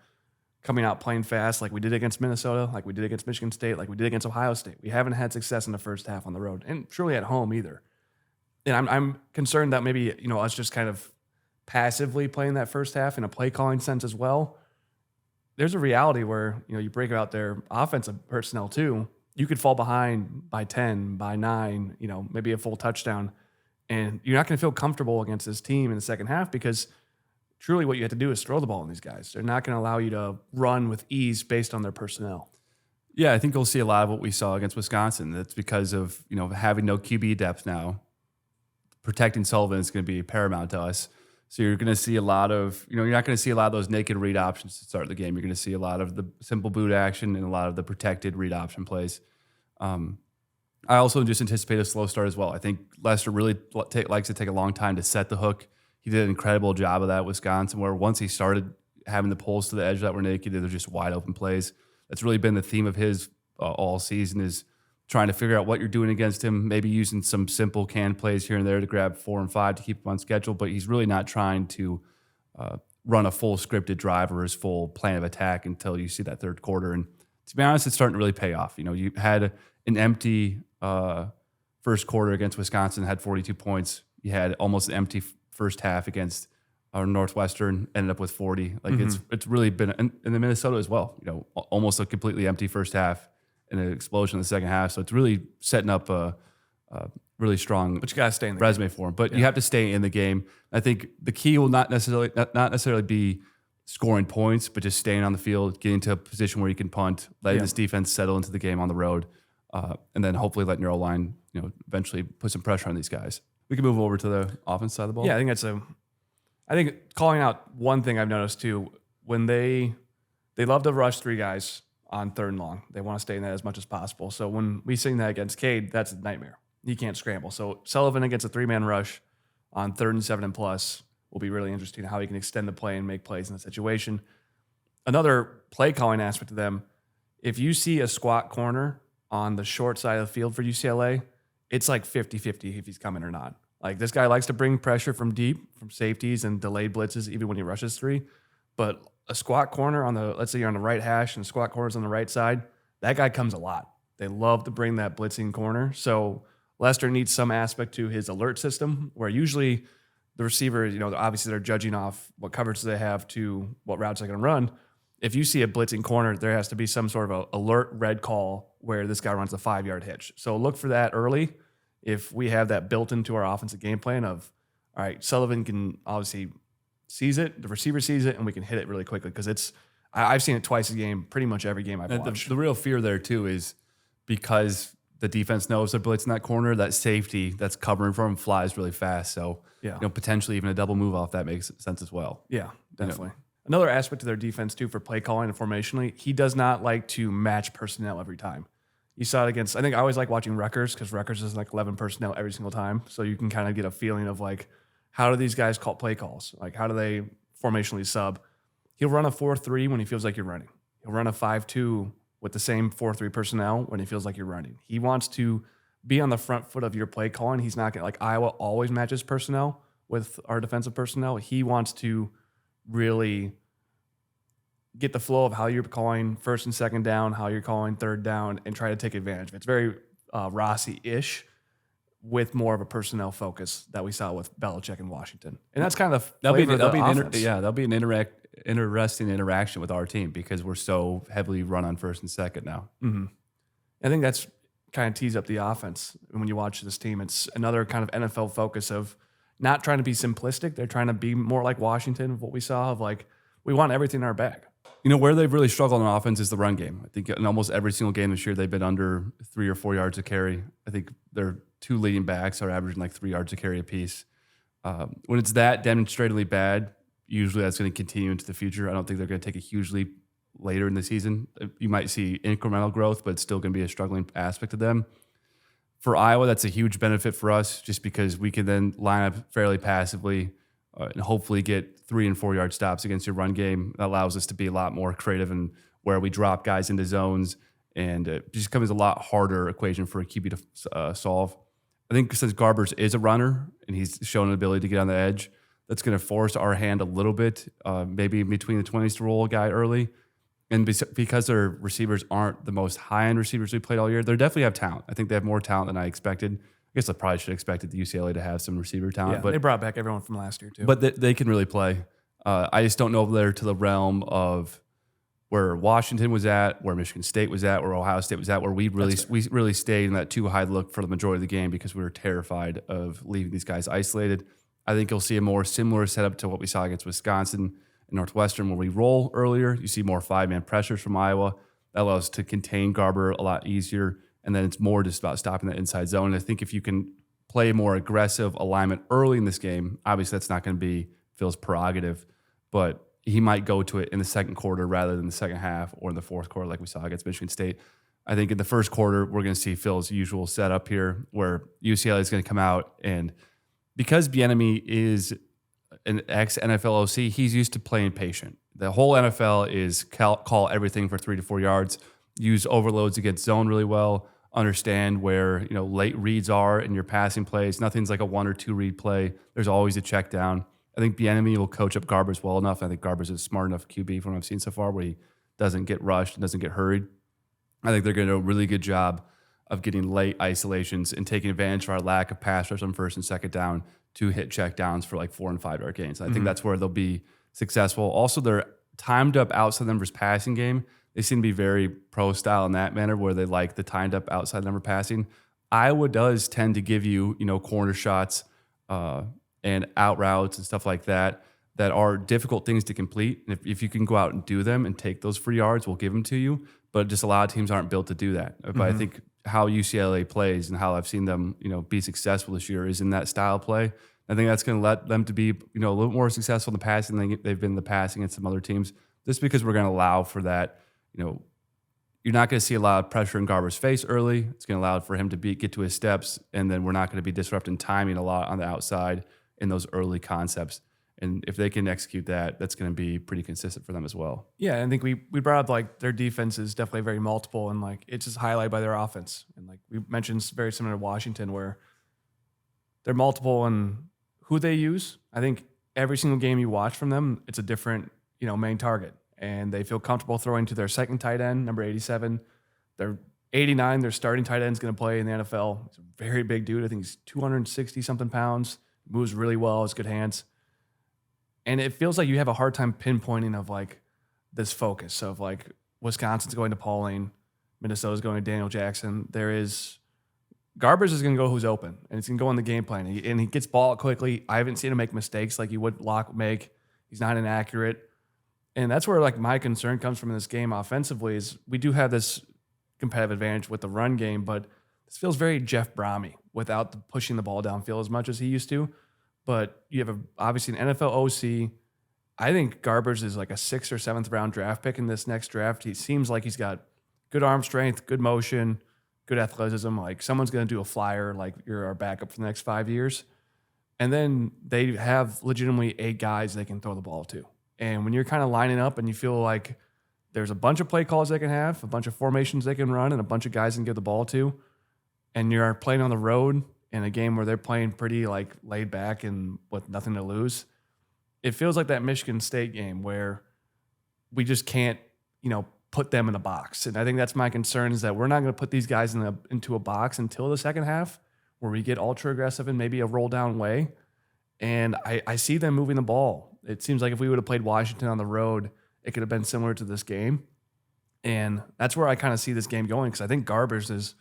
coming out playing fast like we did against Minnesota, like we did against Michigan State, like we did against Ohio State. We haven't had success in the first half on the road, and surely at home either. And I'm concerned that maybe, us just kind of passively playing that first half in a play calling sense as well. There's a reality where, you break out their offensive personnel too. You could fall behind by 10, by 9, maybe a full touchdown. And you're not going to feel comfortable against this team in the second half because truly what you have to do is throw the ball on these guys. They're not going to allow you to run with ease based on their personnel. Yeah, I think you'll see a lot of what we saw against Wisconsin. That's because of, having no QB depth now. Protecting Sullivan is going to be paramount to us. So you're going to see a lot of, you're not going to see a lot of those naked read options to start the game. You're going to see a lot of the simple boot action and a lot of the protected read option plays. I also just anticipate a slow start as well. I think Lester really likes to take a long time to set the hook. He did an incredible job of that at Wisconsin, where once he started having the pulls to the edge that were naked, they're just wide open plays. That's really been the theme of his all season, is trying to figure out what you're doing against him, maybe using some simple canned plays here and there to grab 4 and 5 to keep him on schedule, but he's really not trying to run a full scripted drive or his full plan of attack until you see that third quarter. And to be honest, it's starting to really pay off. You had an empty first quarter against Wisconsin, had 42 points. You had almost an empty first half against Northwestern, ended up with 40. Like it's really been, and the Minnesota as well, almost a completely empty first half and an explosion in the second half. So it's really setting up a really strong but you gotta stay in the resume for him. But you have to stay in the game. I think the key will not necessarily be scoring points, but just staying on the field, getting to a position where you can punt, letting this defense settle into the game on the road, and then hopefully letting your O-line, eventually put some pressure on these guys. We can move over to the offense side of the ball. Yeah, I think calling out one thing I've noticed too, when they love to rush 3 guys on 3rd and long. They want to stay in that as much as possible. So when we sing that against Cade, that's a nightmare. You can't scramble. So Sullivan against a 3-man rush on 3rd and 7 and plus will be really interesting how he can extend the play and make plays in the situation. Another play calling aspect of them, if you see a squat corner on the short side of the field for UCLA, it's like 50-50 if he's coming or not. Like this guy likes to bring pressure from deep, from safeties and delayed blitzes, even when he rushes 3. But a squat corner let's say you're on the right hash and the squat corner's on the right side, that guy comes a lot. They love to bring that blitzing corner. So Lester needs some aspect to his alert system where usually the receiver, obviously they're judging off what coverage they have to what routes they're going to run. If you see a blitzing corner, there has to be some sort of a alert red call where this guy runs a 5-yard hitch. So look for that early. If we have that built into our offensive game plan of, all right, Sullivan can obviously sees it, the receiver sees it, and we can hit it really quickly because I've seen it twice a game, pretty much every game I've watched. The real fear there too is because the defense knows they're blitzing that corner, that safety that's covering for him flies really fast. So potentially even a double move off that makes sense as well. Yeah, definitely. Another aspect of their defense too for play calling and formationally, he does not like to match personnel every time. You saw it against, I think I always like watching Rutgers because Rutgers is like 11 personnel every single time. So you can kind of get a feeling of like, how do these guys call play calls? Like, how do they formationally sub? He'll run a 4-3 when he feels like you're running. He'll run a 5-2 with the same 4-3 personnel when he feels like you're running. He wants to be on the front foot of your play calling. He's not going to, like Iowa always matches personnel with our defensive personnel. He wants to really get the flow of how you're calling 1st and 2nd down, how you're calling 3rd down, and try to take advantage of it. It's very Rossi-ish, with more of a personnel focus that we saw with Belichick in Washington. And that's kind of that'll be an interesting interaction with our team because we're so heavily run on 1st and 2nd now. Mm-hmm. I think that's kind of tees up the offense. And when you watch this team, it's another kind of NFL focus of not trying to be simplistic. They're trying to be more like Washington, of what we saw of like, we want everything in our bag. Where they've really struggled on offense is the run game. I think in almost every single game this year, they've been under 3 or 4 yards a carry. I think their 2 leading backs are averaging like 3 yards a carry apiece. When it's that demonstrably bad, usually that's going to continue into the future. I don't think they're going to take a huge leap later in the season. You might see incremental growth, but it's still going to be a struggling aspect of them. For Iowa, that's a huge benefit for us just because we can then line up fairly passively and hopefully get 3 and 4 yard stops against your run game. That allows us to be a lot more creative in where we drop guys into zones, and it just becomes a lot harder equation for a QB to solve. I think since Garbers is a runner and he's shown an ability to get on the edge, that's going to force our hand a little bit, maybe between the 20s to roll a guy early. And because their receivers aren't the most high-end receivers we played all year, they definitely have talent. I think they have more talent than I expected. I guess I probably should have expected the UCLA to have some receiver talent. Yeah, but they brought back everyone from last year, too. But they can really play. I just don't know if they're to the realm of where Washington was at, where Michigan State was at, where Ohio State was at, where we really stayed in that too high look for the majority of the game because we were terrified of leaving these guys isolated. I think you'll see a more similar setup to what we saw against Wisconsin and Northwestern, where we roll earlier. You see more 5-man pressures from Iowa. That allows us to contain Garber a lot easier, and then it's more just about stopping that inside zone. And I think if you can play more aggressive alignment early in this game, obviously that's not going to be Phil's prerogative, but he might go to it in the second quarter rather than the second half or in the fourth quarter like we saw against Michigan State. I think in the first quarter, we're going to see Phil's usual setup here where UCLA is going to come out, and because Bieniemy is an ex-NFL OC, he's used to playing patient. The whole NFL is call everything for 3 to 4 yards, use overloads against zone really well, understand where late reads are in your passing plays. Nothing's like a 1 or 2 read play. There's always a check down. I think Bieniemy will coach up Garbers well enough. I think Garbers is smart enough QB from what I've seen so far where he doesn't get rushed and doesn't get hurried. I think they're going to do a really good job of getting late isolations and taking advantage of our lack of pass rush on first and second down to hit check downs for like 4 and 5 yard gains. I think that's where they'll be successful. Also, their timed up outside numbers passing game, they seem to be very pro style in that manner where they like the timed up outside number passing. Iowa does tend to give you, corner shots and out routes and stuff like that are difficult things to complete. And if you can go out and do them and take those free yards, we'll give them to you. But just a lot of teams aren't built to do that. But I think how UCLA plays and how I've seen them, be successful this year is in that style of play. I think that's going to let them to be, a little more successful in the passing than they've been in the passing against some other teams. Just because we're going to allow for that, you're not going to see a lot of pressure in Garber's face early. It's going to allow for him to get to his steps, and then we're not going to be disrupting timing a lot on the outside in those early concepts. And if they can execute that, that's going to be pretty consistent for them as well. Yeah, I think we brought up their defense is definitely very multiple, and it's just highlighted by their offense. And we mentioned, very similar to Washington, where they're multiple in who they use. I think every single game you watch from them, it's a different main target, and they feel comfortable throwing to their second tight end, number 87. They're 89. Their starting tight end is going to play in the NFL. He's a very big dude. I think he's 260 something pounds. Moves really well. Has good hands. And it feels like you have a hard time pinpointing of this focus of Wisconsin's going to Pauling, Minnesota's going to Daniel Jackson. Garbers is going to go who's open, and it's going to go on the game plan. And he gets ball quickly. I haven't seen him make mistakes like you would Locke make. He's not inaccurate. And that's where my concern comes from in this game offensively is we do have this competitive advantage with the run game, but this feels very Jeff Brahmy without pushing the ball downfield as much as he used to. But you have obviously an NFL OC. I think Garbers is a 6th or 7th round draft pick in this next draft. He seems like he's got good arm strength, good motion, good athleticism. Someone's going to do a flyer, you're our backup for the next 5 years. And then they have legitimately 8 guys they can throw the ball to. And when you're kind of lining up and you feel like there's a bunch of play calls they can have, a bunch of formations they can run, and a bunch of guys they can give the ball to, and you're playing on the road in a game where they're playing pretty laid back and with nothing to lose, it feels like that Michigan State game where we just can't, put them in a box. And I think that's my concern is that we're not going to put these guys into a box until the second half where we get ultra aggressive in maybe a roll down way. And I see them moving the ball. It seems like if we would have played Washington on the road, it could have been similar to this game. And that's where I kind of see this game going because I think Garbers is,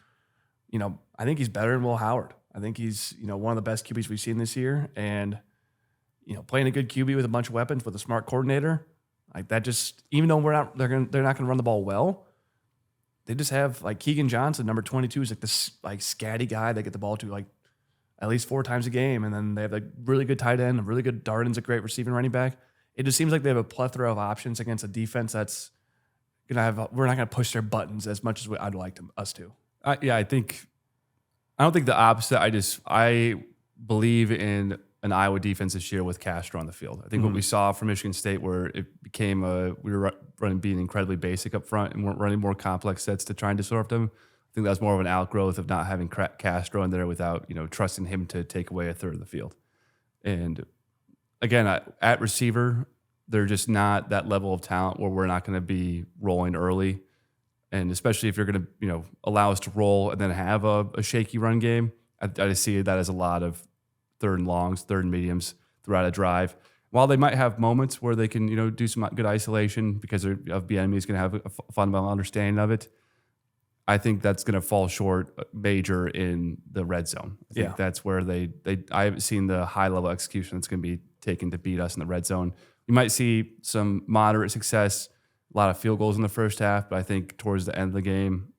I think he's better than Will Howard. I think he's, one of the best QBs we've seen this year. And, playing a good QB with a bunch of weapons with a smart coordinator, that just, even though they're not going to run the ball well, they just have Keegan Johnson, number 22, is this scatty guy they get the ball to at least 4 times a game. And then they have a really good tight end, a really good Darden's a great receiving running back. It just seems like they have a plethora of options against a defense that's we're not going to push their buttons as much as I'd like us to. I don't think the opposite. I believe in an Iowa defense this year with Castro on the field. I think what we saw from Michigan State, where it became we were being incredibly basic up front and weren't running more complex sets to try and disrupt them. I think that was more of an outgrowth of not having Castro in there without trusting him to take away a third of the field. And again, at receiver, they're just not that level of talent where we're not going to be rolling early. And especially if you're going to allow us to roll and then have a shaky run game, I just see that as a lot of third and longs, third and mediums throughout a drive. While they might have moments where they can, do some good isolation because the enemy is going to have a fundamental understanding of it, I think that's going to fall short major in the red zone. I think that's where I haven't seen the high level execution that's going to be taken to beat us in the red zone. You might see some moderate success, a lot of field goals in the first half, but I think towards the end of the game,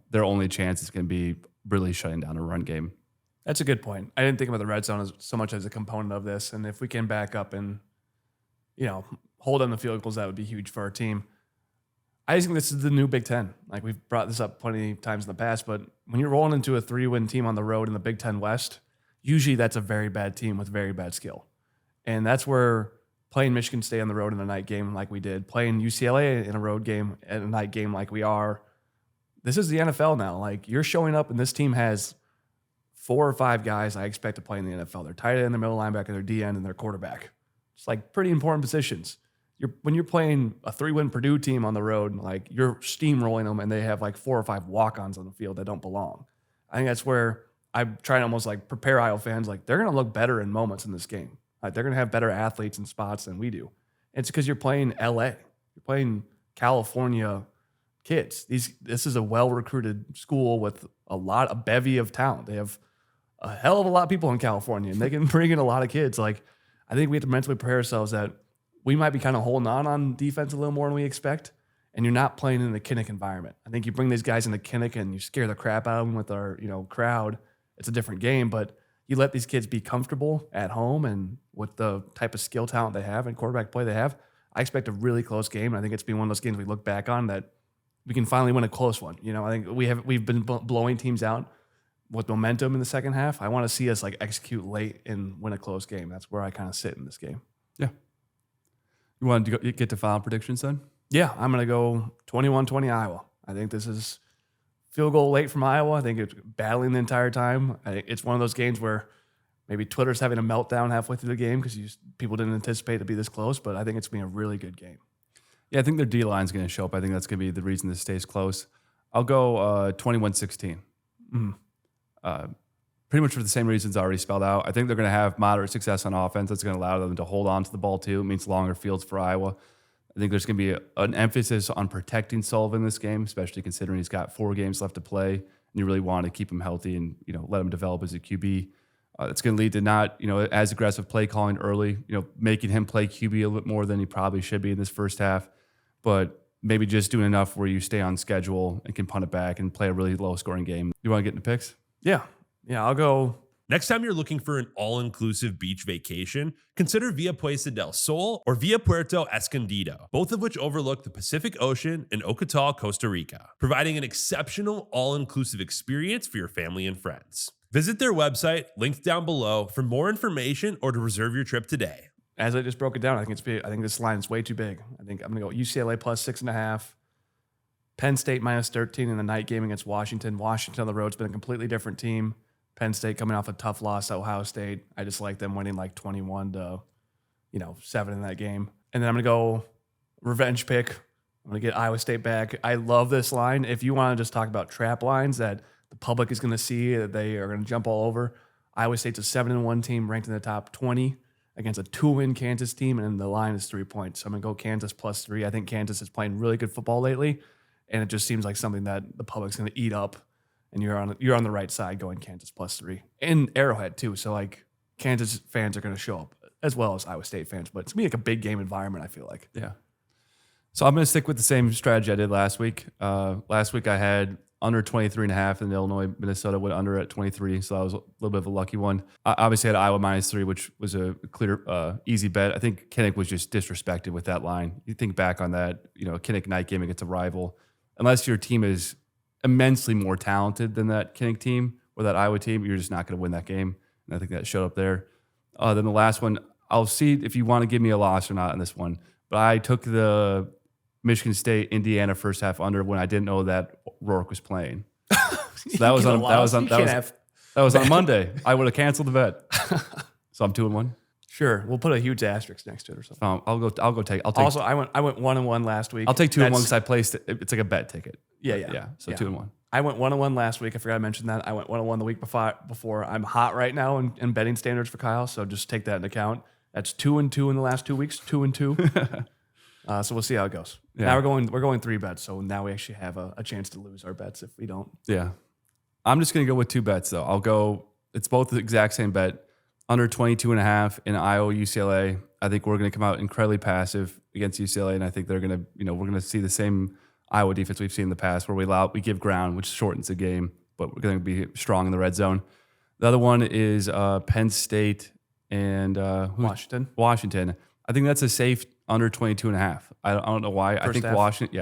their only chance is going to be really shutting down a run game. That's a good point. I didn't think about the red zone as so much as a component of this. And if we can back up and, hold on the field goals, that would be huge for our team. I just think this is the new Big Ten. Like, we've brought this up plenty of times in the past, but when you're rolling into a 3-win team on the road in the Big Ten West, usually that's a very bad team with very bad skill. And that's where playing Michigan State on the road in a night game like we did, playing UCLA in a road game and a night game like we are, this is the NFL now. Like, you're showing up and this team has 4 or 5 guys I expect to play in the NFL. They're tight end, their middle linebacker, their DN, and their quarterback. It's like pretty important positions. When you're playing a 3-win Purdue team on the road, like, you're steamrolling them and they have like 4 or 5 walk-ons on the field that don't belong. I think that's where I'm trying to almost like prepare Iowa fans. Like, they're going to look better in moments in this game. Like, they're going to have better athletes and spots than we do. And it's because you're playing LA. You're playing California kids. This is a well-recruited school with a bevy of talent. They have a hell of a lot of people in California, and they can bring in a lot of kids. Like, I think we have to mentally prepare ourselves that we might be kind of holding on defense a little more than we expect, and you're not playing in the Kinnick environment. I think you bring these guys into Kinnick and you scare the crap out of them with our crowd. It's a different game, but you let these kids be comfortable at home and with the type of skill talent they have and quarterback play they have. I expect a really close game. I think it's been one of those games we look back on that we can finally win a close one. I think we've been blowing teams out with momentum in the second half. I want to see us like execute late and win a close game. That's where I kind of sit in this game. Yeah. You want to get to final predictions then? Yeah, I'm going to go 21-20 Iowa. I think this is field goal late from Iowa. I think it's battling the entire time. It's one of those games where maybe Twitter's having a meltdown halfway through the game because people didn't anticipate it to be this close, but I think it's going to be a really good game. Yeah, I think their D-line's going to show up. I think that's going to be the reason this stays close. I'll go 21-16. Pretty much for the same reasons I already spelled out. I think they're going to have moderate success on offense. That's going to allow them to hold on to the ball too. It means longer fields for Iowa. I think there's going to be an emphasis on protecting Sullivan this game, especially considering he's got 4 games left to play, and you really want to keep him healthy and let him develop as a QB. It's going to lead to not as aggressive play calling early, making him play QB a little bit more than he probably should be in this first half, but maybe just doing enough where you stay on schedule and can punt it back and play a really low scoring game. You want to get into picks? Yeah, I'll go. Next time you're looking for an all-inclusive beach vacation, consider Via Puesta del Sol or Via Puerto Escondido, both of which overlook the Pacific Ocean in Ocotal, Costa Rica, providing an exceptional all-inclusive experience for your family and friends. Visit their website, linked down below, for more information or to reserve your trip today. As I just broke it down, I think this line is way too big. I think I'm going to go UCLA plus 6.5, Penn State minus 13 in the night game against Washington. Washington on the road's been a completely different team. Penn State coming off a tough loss to Ohio State. I just like them winning like 21-7 in that game. And then I'm going to go revenge pick. I'm going to get Iowa State back. I love this line. If you want to just talk about trap lines that the public is going to see, that they are going to jump all over, Iowa State's a 7-1 team ranked in the top 20 against a 2-win Kansas team, and the line is 3 points. So I'm going to go Kansas plus 3. I think Kansas is playing really good football lately, and it just seems like something that the public's going to eat up. And you're on the right side going Kansas plus 3. And Arrowhead too. So like Kansas fans are going to show up as well as Iowa State fans. But it's going to be like a big game environment, I feel like. Yeah. So I'm going to stick with the same strategy I did last week. Last week I had under 23.5 and Illinois, Minnesota went under at 23. So that was a little bit of a lucky one. I obviously had Iowa minus 3, which was a clear, easy bet. I think Kinnick was just disrespected with that line. You think back on that, Kinnick night game against a rival, unless your team is immensely more talented than that Kinnick team or that Iowa team, you're just not going to win that game. And I think that showed up there. Then the last one, I'll see if you want to give me a loss or not on this one. But I took the Michigan State Indiana first half under when I didn't know that Rourke was playing. So that was on Monday. I would have canceled the bet. So I'm 2-1. Sure, we'll put a huge asterisk next to it or something. I'll take. Also, I went 1-1 last week. I'll take 2-1 because I placed it. It's like a bet ticket. Yeah. So 2-1. I went 1-1 last week. I forgot to mention that. I went 1-1 the week before. I'm hot right now in betting standards for Kyle, so just take that into account. That's 2-2 in the last 2 weeks. 2-2. So we'll see how it goes. Yeah. Now we're going 3 bets, so now we actually have a chance to lose our bets if we don't. Yeah. I'm just going to go with 2 bets, though. I'll go, it's both the exact same bet. Under 22.5 in Iowa, UCLA. I think we're going to come out incredibly passive against UCLA, and I think they're going to, we're going to see the same Iowa defense we've seen in the past where we give ground, which shortens the game, but we're going to be strong in the red zone. The other one is Penn State and Washington. I think that's a safe under 22.5. I don't know why. I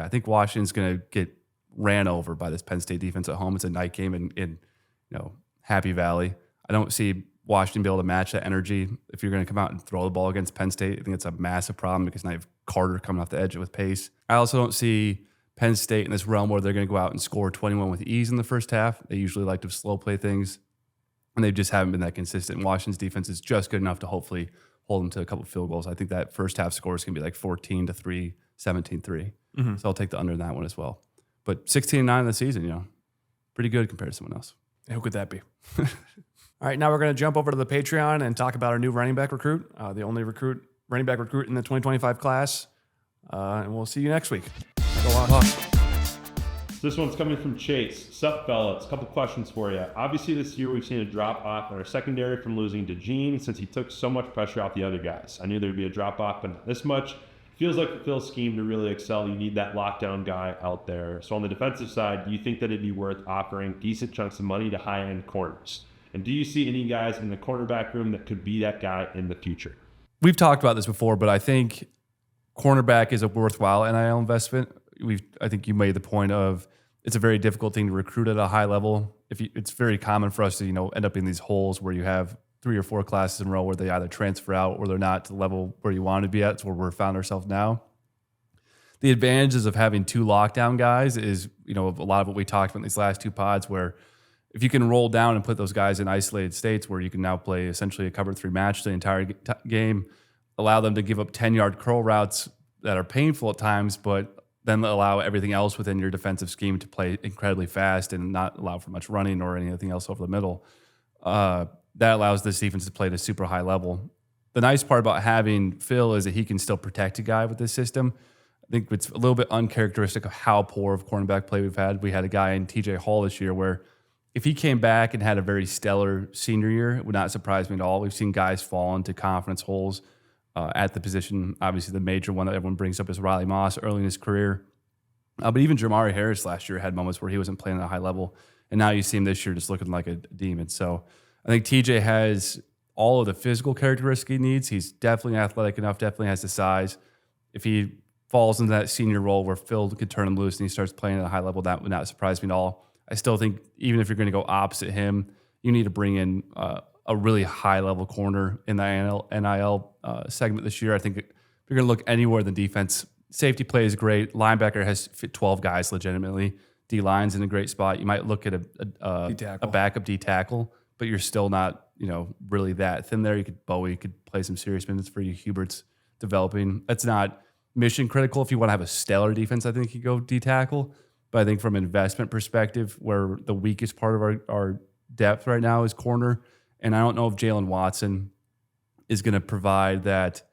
think Washington's going to get ran over by this Penn State defense at home. It's a night game in Happy Valley. I don't see Washington be able to match that energy if you're going to come out and throw the ball against Penn State. I think it's a massive problem because now you have Carter coming off the edge with pace. I also don't see Penn State in this realm where they're going to go out and score 21 with ease in the first half. They usually like to slow play things, and they just haven't been that consistent. Washington's defense is just good enough to hopefully hold them to a couple of field goals. I think that first half score is going to be like 14-3, 17-3. Mm-hmm. So I'll take the under in that one as well. But 16-9 in the season, pretty good compared to someone else. Who could that be? All right, now we're going to jump over to the Patreon and talk about our new running back recruit, the only running back recruit in the 2025 class. And we'll see you next week. Go on. This one's coming from Chase. Sup, fellas? A couple questions for you. Obviously, this year we've seen a drop off in our secondary from losing DeJean since he took so much pressure off the other guys. I knew there'd be a drop off, but not this much. Feels like for Phil's scheme to really excel, you need that lockdown guy out there. So on the defensive side, do you think that it'd be worth offering decent chunks of money to high-end corners? And do you see any guys in the cornerback room that could be that guy in the future? We've talked about this before, but I think cornerback is a worthwhile NIL investment. I think you made the point of it's a very difficult thing to recruit at a high level. It's very common for us to end up in these holes where you have 3 or 4 classes in a row where they either transfer out or they're not to the level where you want to be at. It's where we're found ourselves now. The advantages of having 2 lockdown guys is a lot of what we talked about in these last 2 pods, where if you can roll down and put those guys in isolated states where you can now play essentially a cover 3 match the entire game, allow them to give up 10-yard curl routes that are painful at times, but then allow everything else within your defensive scheme to play incredibly fast and not allow for much running or anything else over the middle. That allows this defense to play at a super high level. The nice part about having Phil is that he can still protect a guy with this system. I think it's a little bit uncharacteristic of how poor of cornerback play we've had. We had a guy in TJ Hall this year where if he came back and had a very stellar senior year, it would not surprise me at all. We've seen guys fall into confidence holes at the position. Obviously, the major one that everyone brings up is Riley Moss early in his career. But even Jamari Harris last year had moments where he wasn't playing at a high level. And now you see him this year just looking like a demon. So I think TJ has all of the physical characteristics he needs. He's definitely athletic enough, definitely has the size. If he falls into that senior role where Phil could turn him loose and he starts playing at a high level, that would not surprise me at all. I still think even if you're going to go opposite him, you need to bring in a really high-level corner in the NIL segment this year. I think if you're going to look anywhere in the defense, safety play is great. Linebacker has fit 12 guys legitimately. D-line's in a great spot. You might look at a backup D-tackle, but you're still not really that thin there. Bowie could play some serious minutes for you. Hubert's developing. That's not mission critical. If you want to have a stellar defense, I think you go D-tackle. But I think from an investment perspective, where the weakest part of our depth right now is corner, and I don't know if Jalen Watson is going to provide that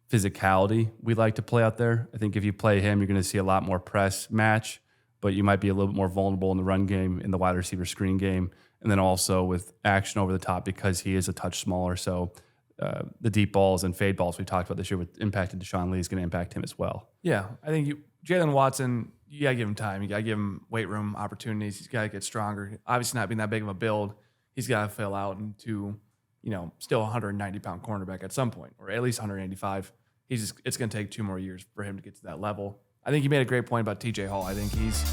physicality we like to play out there. I think if you play him, you're going to see a lot more press match, but you might be a little bit more vulnerable in the run game, in the wide receiver screen game, and then also with action over the top because he is a touch smaller. So the deep balls and fade balls we talked about this year with impacted Deshaun Lee is going to impact him as well. Yeah, I think Jalen Watson, you got to give him time. You got to give him weight room opportunities. He's got to get stronger. Obviously not being that big of a build, he's got to fill out into, still a 190-pound cornerback at some point, or at least 185. It's going to take 2 more years for him to get to that level. I think you made a great point about TJ Hall. I think he's